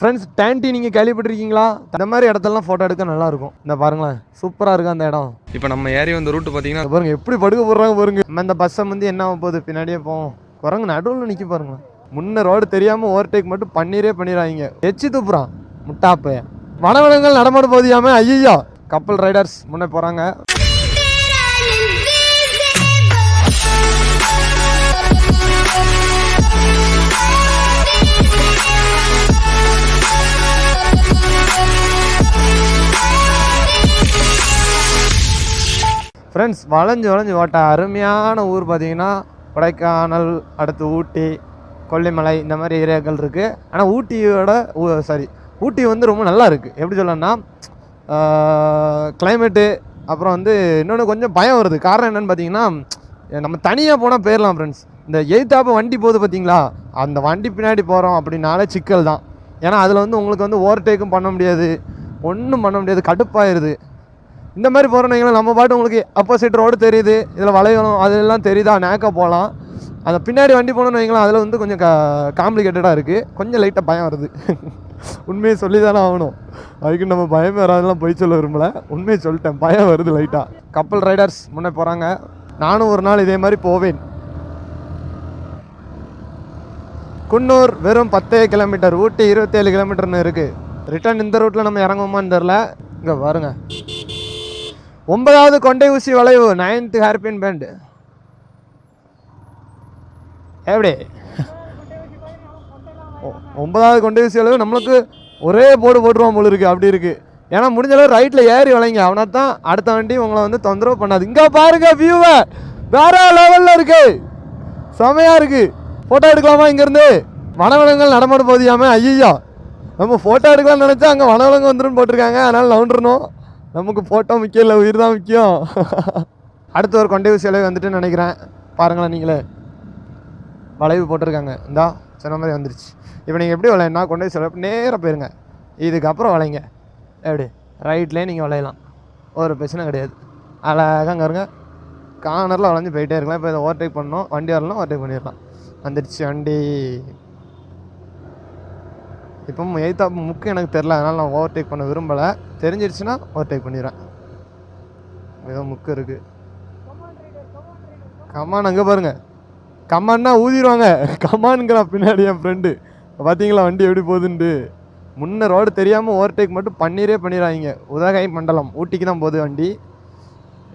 Friends டேன்டி நீங்கள் கேள்விப்பட்டிருக்கீங்களா? இந்த மாதிரி இடத்தெல்லாம் ஃபோட்டோ எடுக்க நல்லாயிருக்கும். இந்த பாருங்களேன், சூப்பராக இருக்குது அந்த இடம். இப்போ நம்ம ஏறி வந்த ரூட்டு பார்த்தீங்கன்னா பாருங்க எப்படி படுக்க போடுறாங்க பாருங்க. நம்ம இந்த பஸ்ஸை வந்து என்ன ஆக போகுது, பின்னாடியே போவோம். குரங்கு நடுவில் நிற்க பாருங்களேன். முன்ன ரோடு தெரியாமல் ஓவர்டேக் மட்டும் பண்ணிடுறாங்க. எச்சி துப்புறான் முட்டாப்ப. வனவிலங்குகள் நடமாட போதியாம ஐயோ. கப்பல் ரைடர்ஸ் முன்னே போகிறாங்க. ஃப்ரெண்ட்ஸ் வளைஞ்சு ஓட்ட அருமையான ஊர் பார்த்தீங்கன்னா கொடைக்கானல், அடுத்து ஊட்டி, கொல்லிமலை இந்த மாதிரி ஏரியாக்கள் இருக்குது. ஆனால் ஊட்டி வந்து ரொம்ப நல்லா இருக்குது. எப்படி சொல்லணும்னா கிளைமேட்டு, அப்புறம் வந்து இன்னொன்று கொஞ்சம் பயம் வருது. காரணம் என்னென்னு பார்த்தீங்கன்னா நம்ம தனியாக போனால் போயிடலாம் ஃப்ரெண்ட்ஸ். இந்த எய்த்தாப்ப வண்டி போகுது பார்த்தீங்களா, அந்த வண்டி பின்னாடி போகிறோம் அப்படின்னாலே சிக்கல் தான். ஏன்னா அதில் வந்து உங்களுக்கு வந்து ஓவர்டேக்கும் பண்ண முடியாது, ஒன்றும் பண்ண முடியாது, கடுப்பாயிருது. இந்த மாதிரி போகிறோம் நம்ம பாட்டு உங்களுக்கு அப்போசிட் ரோடு தெரியுது, இதில் வளையணும் அதெல்லாம் தெரியுதா, நேக்காக போகலாம். அந்த பின்னாடி வண்டி போகணுன்னு வைங்களா, அதில் வந்து கொஞ்சம் காம்ப்ளிகேட்டடாக இருக்குது. கொஞ்சம் லைட்டாக பயம் வருது. உண்மையை சொல்லி தானே ஆகணும். அதுக்கு நம்ம பயமே வராதெல்லாம் போய் சொல்ல விரும்பலை. உண்மையை சொல்லிட்டேன், பயம் வருது லைட்டாக. கப்பல் ரைடர்ஸ் முன்னே போகிறாங்க. நானும் ஒரு நாள் இதே மாதிரி போவேன். குன்னூர் வெறும் 10 கிலோமீட்டர், ஊட்டி 27 கிலோமீட்டர்னு இருக்குது. ரிட்டர்ன் இந்த ரூட்டில் நம்ம இறங்குவோமான்னு தெரில. இங்கே பாருங்க, 9வது கொண்டை ஊசி வளைவு, 9th ஹேர்பின் பெண்ட். எப்படி 9வது கொண்டை ஊசி வளைவு நம்மளுக்கு ஒரே போர்டு போட்டுருவோம் போல இருக்குது. அப்படி இருக்குது. ஏன்னா முடிஞ்சளவு ரைட்டில் ஏறி வளைங்க, அவனா தான் அடுத்த வண்டி உங்களை வந்து தொந்தரவு பண்ணாது. இங்கே பாருங்க வியூவை, வேற லெவலில் இருக்கு, செமையாக இருக்குது. ஃபோட்டோ எடுக்கலாமா இங்கேருந்து? வனவிலங்குகள் நடமாட போதியாமல் ஐயோ. நம்ம ஃபோட்டோ எடுக்கலாம்னு நினச்சா அங்கே வனவிலங்கு வந்துடும் போட்டிருக்காங்க. அதனால் நவுண்டுறணும். நமக்கு ஃபோட்டோ முக்கியம் இல்லை, உயிர் தான் முக்கியம். அடுத்த ஒரு கொண்டை ஊசி வளைவு வந்துட்டு நினைக்கிறேன். பாருங்களேன் நீங்களே, வளைவு போட்டிருக்காங்க. இந்தா சொன்ன மாதிரி வந்துருச்சு. இப்போ நீங்கள் எப்படி வளையனா, கொண்டை ஊசி வளைவு நேராக போயிருங்க. இதுக்கப்புறம் வளைங்க, எப்படி ரைட்லேயே நீங்கள் வளையலாம், ஒரு பிரச்சனை கிடையாது. அழகாக அங்கே இருங்க, கார்னரில் வளைஞ்சு போயிட்டே இருக்கலாம். இப்போ இதை ஓவர்டேக் பண்ணணும், வண்டி வரலாம், ஓவர்டேக் பண்ணிடலாம். வந்துடுச்சு வண்டி. இப்போ எய்த்தாப்பு முக்கு எனக்கு தெரில, அதனால் நான் ஓவர்டேக் பண்ண விரும்பலை. தெரிஞ்சிருச்சுன்னா ஓவர்டேக் பண்ணிடுறேன். ஏதோ முக்கு இருக்குது. கமான் அங்கே பாருங்கள், கமான்னா ஊதிடுவாங்க. கமானுங்கிறான் பின்னாடி என் ஃப்ரெண்டு. பார்த்தீங்களா வண்டி எப்படி போகுதுன்ட்டு. முன்ன ரோடு தெரியாமல் ஓவர்டேக் மட்டும் பண்ணிடுறாங்க. உதகை மண்டலம் ஊட்டிக்கு தான் போகுது வண்டி.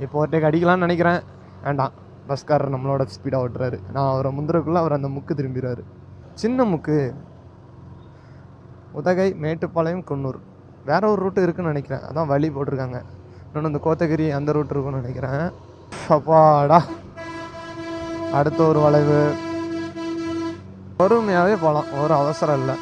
இப்போ ஓவர்டேக் அடிக்கலான்னு நினைக்கிறேன். வேண்டாம், பஸ்காரர் நம்மளோட ஸ்பீடாக ஓட்டுறாரு. நான் அவரை முந்திரக்குள்ளே அவர் அந்த முக்கு திரும்பிடுறாரு. சின்ன முக்கு. உதகை, மேட்டுப்பாளையம், குன்னூர். வேறு ஒரு ரூட்டு இருக்குதுன்னு நினைக்கிறேன். அதான் வழி போட்டிருக்காங்க. இன்னொன்று இந்த கோத்தகிரி அந்த ரூட் இருக்குன்னு நினைக்கிறேன். அப்பாடா, அடுத்த ஒரு வளைவு. பொறுமையாகவே போகலாம், ஒரு அவசரம் இல்லை.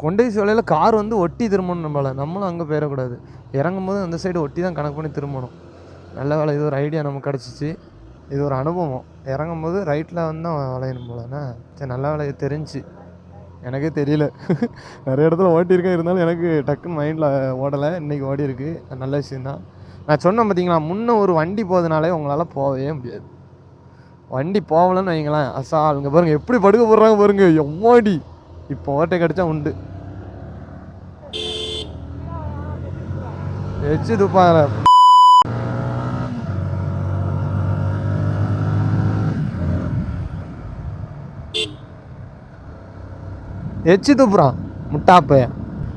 கொண்டை சோலையில் கார் வந்து ஒட்டி திரும்பணும். நம்மளும் அங்கே போயிடக்கூடாது. இறங்கும் போது அந்த சைடு ஒட்டி தான் கணக்கு பண்ணி திரும்பணும். நல்ல வேலை, இது ஒரு ஐடியா நமக்கு கிடச்சிச்சு. இது ஒரு அனுபவம். இறங்கும் போது ரைட்டில் வந்து வளையணும் போலண்ணா. சரி, நல்ல வேலை தெரிஞ்சு. எனக்கே தெரியல. நிறைய இடத்துல ஓட்டியிருக்கேன், இருந்தாலும் எனக்கு டக்குன்னு மைண்டில் ஓடலை. இன்றைக்கி ஓடி இருக்கு, நல்ல விஷயந்தான். நான் சொன்னேன் பார்த்தீங்களா, முன்ன ஒரு வண்டி போகிறதுனாலே உங்களால் போகவே முடியாது. வண்டி போகலன்னு வைங்களேன், அங்கே பாருங்கள் எப்படி படுக்க போடுறாங்க பாருங்க. எம்மாடி, இப்போ ஓட்டை கிடச்சா உண்டு. எச்சு துப்பாங்க. எச்சு துப்புறான் முட்டாப்ப.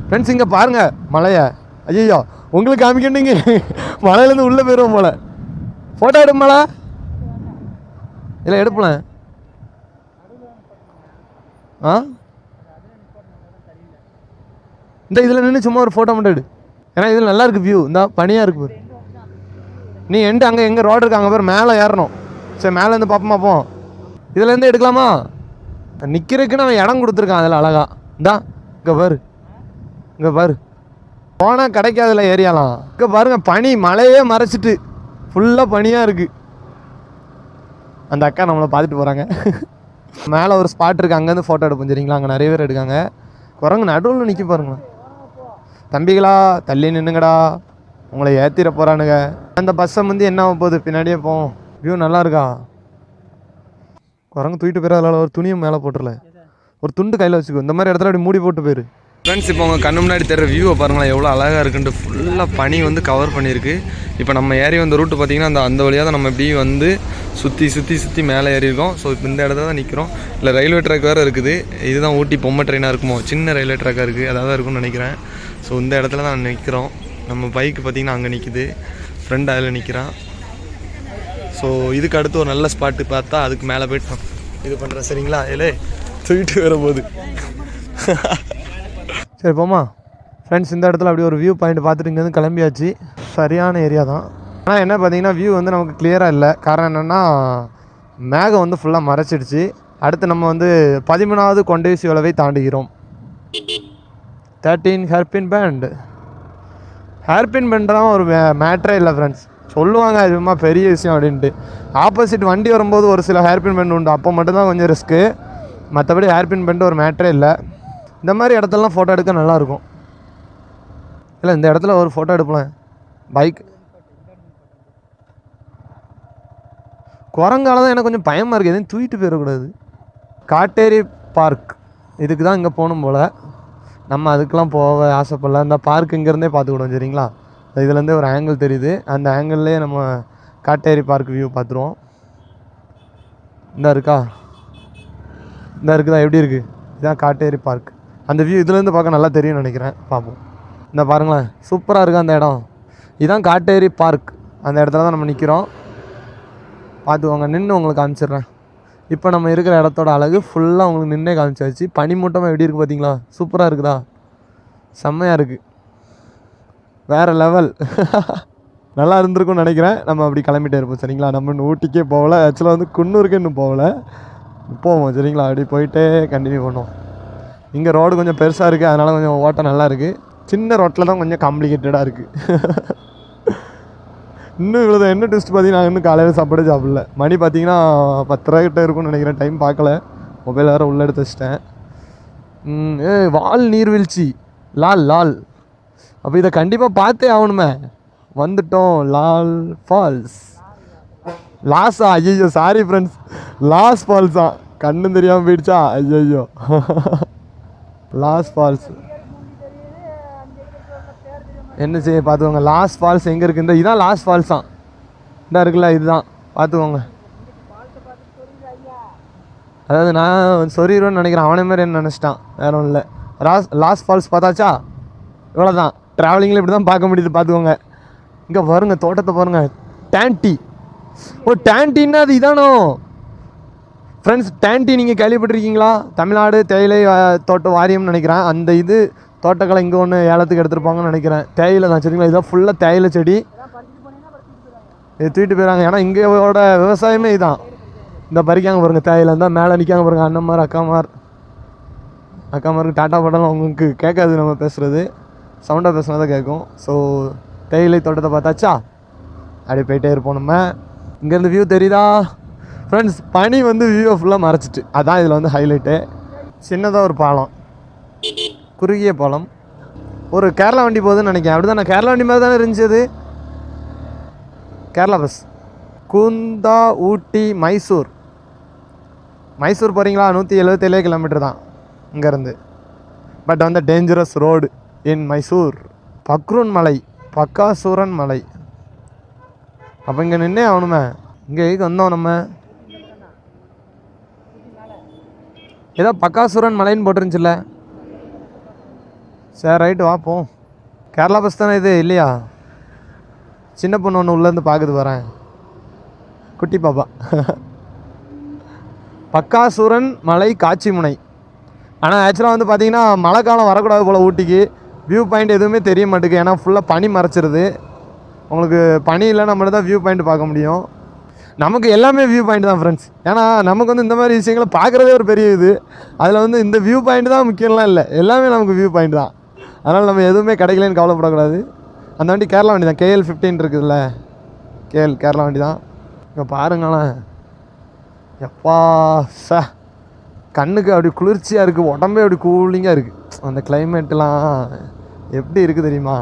ஃப்ரெண்ட்ஸ் இங்கே பாருங்கள் மலையை. ஐயோ, உங்களுக்கு காமிக்கணுங்க, மலையிலேருந்து உள்ளே போயிடுவோம் போல். ஃபோட்டோ எடுக்க மலை இல்லை எடுப்பல. இந்த இதில் நின்று சும்மா ஒரு ஃபோட்டோ மட்டும் எடு. ஏன்னா இதில் நல்லா இருக்குது வியூ. இந்த பனியாக இருக்கு பாரு. நீ அங்கே எங்கே ரோடு இருக்கு அங்கே பேர் மேலே ஏறணும். சரி, மேலேருந்து பார்ப்போமா? போ, இதுலேருந்து எடுக்கலாமா? நிற்கிறதுக்குன்னு அவன் இடம் கொடுத்துருக்கான் அதில் அழகா. இந்தா இங்கே பாரு, போனால் கிடைக்காதுல ஏரியாலாம். இங்கே பாருங்கள், பனி மழையே மறைச்சிட்டு ஃபுல்லாக பனியாக இருக்குது. அந்த அக்கா நம்மளை பார்த்துட்டு போகிறாங்க. மேலே ஒரு ஸ்பாட் இருக்குது, அங்கேருந்து ஃபோட்டோ எடுப்போம் சரிங்களா. அங்கே நிறைய பேர் எடுக்காங்க. குரங்கு நடுவில் நிற்க பாருங்களேன். தம்பிகளா தள்ளி நின்னுங்கடா, உங்களை ஏற்றிட போகிறானுங்க. அந்த பஸ்ஸை வந்து என்ன ஆக போகுது, பின்னாடியே போவோம். வியூ நல்லா இருக்கா? குரங்கு தூக்கிட்டு போயிரு. அதில் ஒரு துணியை மேலே போட்டுருல, ஒரு துண்டு கையில் வச்சுக்கோ. இந்த மாதிரி இடத்துல அப்படி மூடி போட்டு போயிரு. ஃப்ரெண்ட்ஸ், இப்போ உங்கள் கண்ணு முன்னாடி தெரிகிற வியூவை பாருங்களேன், எவ்வளோ அழகாக இருக்குன்ட்டு. ஃபுல்லாக பனி வந்து கவர் பண்ணியிருக்கு. இப்போ நம்ம ஏறி வந்த ரூட்டு பார்த்திங்கன்னா அந்த வழியாக தான் நம்ம இப்படி வந்து சுற்றி மேலே ஏறியிருக்கோம். ஸோ இப்போ இந்த இடத்துல தான் நிற்கிறோம். இல்லை ரயில்வே ட்ராக் வேறு இருக்குது. இதுதான் ஊட்டி பொம்மை ட்ரெயினாக இருக்குமோ, சின்ன ரயில்வே ட்ராக்காக இருக்குது, அதாவது இருக்கும்னு நினைக்கிறேன். ஸோ இந்த இடத்துல தான் நிற்கிறோம். நம்ம பைக்கு பார்த்திங்கன்னா அங்கே நிற்கிது, ஃப்ரெண்ட் அதில் நிற்கிறான். ஸோ இதுக்கு அடுத்து ஒரு நல்ல ஸ்பாட்டு பார்த்தா அதுக்கு மேலே போய்ட்டு இது பண்ணுறேன். சரிங்களா? ஏலே தூக்கிட்டு வர போது. சரி போமா ஃப்ரெண்ட்ஸ். இந்த இடத்துல அப்படி ஒரு வியூ பாயிண்ட் பார்த்துட்டு இங்கேருந்து கிளம்பியாச்சு. சரியான ஏரியா தான். ஆனால் என்ன பார்த்தீங்கன்னா வியூ வந்து நமக்கு கிளியராக இல்லை. காரணம் என்னென்னா மேகம் வந்து ஃபுல்லாக மறைச்சிடுச்சு. அடுத்து நம்ம வந்து 13வது கொண்டேசி வளைவை தாண்டுகிறோம். 13 ஹேர்பின் பேண்ட். ஹேர்பின் பேண்ட்லாம் ஒரு மேட்ரே இல்லை ஃப்ரெண்ட்ஸ். சொல்லுவாங்க அது சும்மா பெரிய விஷயம் அப்படின்ட்டு. ஆப்போசிட் வண்டி வரும்போது ஒரு சில ஹேர்பின் பேண்ட் உண்டு, அப்போ மட்டும்தான் கொஞ்சம் ரிஸ்க்கு. மற்றபடி ஹேர்பின் பேண்ட் ஒரு மேட்ரே இல்லை. இந்த மாதிரி இடத்துலலாம் ஃபோட்டோ எடுக்க நல்லாயிருக்கும். இல்லை இந்த இடத்துல ஒரு ஃபோட்டோ எடுப்பலாம். பைக் குரங்கால தான் எனக்கு கொஞ்சம் பயமாக இருக்குது, எதையும் தூக்கிட்டு போயிடக்கூடாது. காட்டேரி பார்க், இதுக்கு தான் இங்கே போகணும் போல். நம்ம அதுக்கெலாம் போக ஆசைப்படல. இந்த பார்க் இங்கேருந்தே பார்த்துக்கிடுவோம். சரிங்களா? இதுலேருந்தே ஒரு ஆங்கிள் தெரியுது, அந்த ஆங்கிள்லேயே நம்ம காட்டேரி பார்க் வியூ பார்த்துருவோம். இந்த இருக்குதா? எப்படி இருக்குது? இதுதான் காட்டேரி பார்க். அந்த வியூ இதுலேருந்து பார்க்க நல்லா தெரியும்னு நினைக்கிறேன். பார்ப்போம். இந்த பாருங்களேன், சூப்பராக இருக்குது அந்த இடம். இதுதான் காட்டேரி பார்க். அந்த இடத்துல தான் நம்ம நிற்கிறோம். பார்த்துக்கோங்க, நின்று உங்களுக்கு காமிச்சிடுறேன். இப்போ நம்ம இருக்கிற இடத்தோட அழகு ஃபுல்லாக உங்களுக்கு நின்றே காமிச்சாச்சு. பனிமூட்டமாக எப்படி இருக்குது பார்த்தீங்களா? சூப்பராக இருக்குதா? செம்மையாக இருக்குது, வேறு லெவல். நல்லா இருந்திருக்கும்னு நினைக்கிறேன். நம்ம அப்படி கிளம்பிட்டே இருப்போம். சரிங்களா? நம்ம இன்னும் ஊட்டிக்கே போகல, ஆக்சுவலாக வந்து குன்னூருக்கே இன்னும் போகல, போவோம். சரிங்களா? அப்படி போயிட்டே கண்டினியூ பண்ணுவோம். இங்கே ரோடு கொஞ்சம் பெருசாக இருக்குது, அதனால் கொஞ்சம் ஓட்டம் நல்லா இருக்குது. சின்ன ரோட்டில் தான் கொஞ்சம் காம்ப்ளிகேட்டடாக இருக்குது. இன்னும் இவ்வளோ என்ன டெஸ்ட் பார்த்தீங்கன்னா, இன்னும் காலையில் சாப்பிடல. மணி பார்த்தீங்கன்னா 10:30 கிட்ட இருக்கும்னு நினைக்கிறேன். டைம் பார்க்கல, மொபைல் வேறு உள்ளே எடுத்து வச்சிட்டேன். வால் நீர்வீழ்ச்சி, லால். அப்போ இதை கண்டிப்பாக பார்த்தே ஆகணுமே. வந்துட்டோம், லால் ஃபால்ஸ். லாஸா? ஐயோ சாரி ஃப்ரெண்ட்ஸ், லாஸ் ஃபால்ஸா? கண்ணும் தெரியாமல் போயிடுச்சா? ஐயோ. லாஸ் ஃபால்ஸ் என்ன செய்ய பார்த்துக்கோங்க. லாஸ் ஃபால்ஸ் எங்கே இருக்குது? இதான் லாஸ் ஃபால்ஸ் தான். இதாக இருக்குல்ல, இதுதான். பார்த்துக்கோங்க. அதாவது நான் சொரிடுவேன்னு நினைக்கிறேன், அவனே மாதிரி என்ன நினச்சிட்டான், வேற ஒன்றும் இல்லை. லாஸ் ஃபால்ஸ் பார்த்தாச்சா? இவ்வளோ தான். ட்ராவலிங்கில் இப்படி தான் பார்க்க முடியுது. பார்த்துக்கோங்க. இங்கே பாருங்க, தோட்டத்தை பாருங்கள். டேன்டி. ஓ டேன்டின்னா அது இதானோ ஃப்ரெண்ட்ஸ்? டேன்டி நீங்கள் கேள்விப்பட்டிருக்கீங்களா? தமிழ்நாடு தேயிலை தோட்ட வாரியம்னு நினைக்கிறேன். அந்த இது தோட்டக்கலை இங்கே ஒன்று ஏலத்துக்கு எடுத்துருப்பாங்கன்னு நினைக்கிறேன். தேயிலை தான். சரிங்களா? இதுதான் ஃபுல்லாக தேயிலை செடி. இது தூக்கிட்டு போயிடறாங்க. ஏன்னா இங்கேயோட விவசாயமே இதுதான். இந்த பறிக்காங்க பாருங்கள், தேயிலை இருந்தால் மேலே நிற்காங்க பாருங்கள். அண்ணன்மார் அக்காமாருக்கு டாட்டா படம்லாம் உங்களுக்கு கேட்காது, நம்ம பேசுகிறது சவுண்டாக பேசுனா தான் கேட்கும். ஸோ தேயிலை தோட்டத்தை பார்த்தாச்சா? அப்படி போயிட்டே இருப்போம். நம்ம இங்கேருந்து வியூ தெரியுதா ஃப்ரெண்ட்ஸ்? பனி வந்து வியூவை ஃபுல்லாக மறைச்சிட்டு, அதான் இதில் வந்து ஹைலைட்டு. சின்னதாக ஒரு பாலம், குறுகிய பாலம். ஒரு கேரளா வண்டி போகுதுன்னு நினைக்கிறேன். அப்படி தான், கேரளா வண்டி மாதிரி தானே இருந்துச்சு அது. கேரளா பஸ். குந்தா ஊட்டி மைசூர் போகிறீங்களா? 177 கிலோமீட்டர் தான் இங்கேருந்து. பட் வந்து டேஞ்சரஸ் ரோடு இன் மைசூர். பக்காசூரன் மலை. அப்போ இங்கே நின்னே ஆகணுமே. இங்கே எதுக்கு வந்தோம் நம்ம? ஏதோ பக்காசூரன் மலைன்னு போட்டுருந்துச்சுல்ல. சரி ரைட்டு வாப்போம். கேரளா பஸ் தானே இது இல்லையா? சின்ன பொண்ணு ஒன்று உள்ளேருந்து பார்க்குது, வரேன். குட்டி பாப்பா. பக்காசூரன் மலை காட்சி முனை. ஆனால் ஆக்சுவலாக வந்து பார்த்தீங்கன்னா மழை காலம் வரக்கூடாது போல் ஊட்டிக்கு. வியூ பாயிண்ட் எதுவுமே தெரிய மாட்டேங்குது, ஏன்னா ஃபுல்லாக பனி மறைச்சிருது. உங்களுக்கு பனி இல்லைன்னா மட்டும் தான் வியூ பாயிண்ட் பார்க்க முடியும். நமக்கு எல்லாமே வியூ பாயிண்ட் தான் ஃப்ரெண்ட்ஸ். ஏன்னா நமக்கு வந்து இந்த மாதிரி விஷயங்களை பார்க்குறதே ஒரு பெரிய இது. அதில் வந்து இந்த வியூ பாயிண்ட் தான் முக்கியம்லாம் இல்லை, எல்லாமே நமக்கு வியூ பாயிண்ட் தான். அதனால் நம்ம எதுவுமே கிடைக்கலன்னு கவலைப்படக்கூடாது. அந்த வண்டி கேரளா வண்டி தான், KL 15 இருக்குதுல்ல, கேரளா வண்டி தான். இங்கே பாருங்களேன், எப்பா கண்ணுக்கு அப்படி குளிர்ச்சியாக இருக்குது, உடம்பே அப்படி கூலிங்காக இருக்குது. அந்த கிளைமேட்டெலாம் எப்படி இருக்குது தெரியுமா?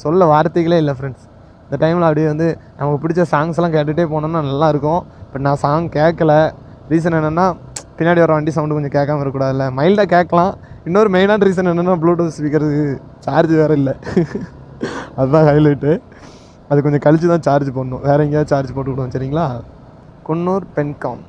சொல்ல வார்த்தைகளே இல்லை ஃப்ரெண்ட்ஸ். இந்த டைமில் அப்படியே வந்து நமக்கு பிடிச்ச சாங்ஸ்லாம் கேட்டுகிட்டே போனோம்னா நல்லாயிருக்கும். பட் நான் சாங் கேட்கல. ரீசன் என்னென்னா பின்னாடி வர வண்டி சவுண்டு கொஞ்சம் கேட்காம இருக்கக்கூடாதுல்ல. மைல்டாக கேட்கலாம். இன்னொரு மெயினான ரீசன் என்னென்னா ப்ளூடூத் ஸ்பீக்கருக்கு சார்ஜ் வேறு இல்லை. அதுதான் ஹைலைட்டு. அது கொஞ்சம் கழிச்சு தான் சார்ஜ் பண்ணணும். வேறு எங்கேயாவது சார்ஜ் போட்டு விடுவோம். சரிங்களா? குன்னூர் பென்காம்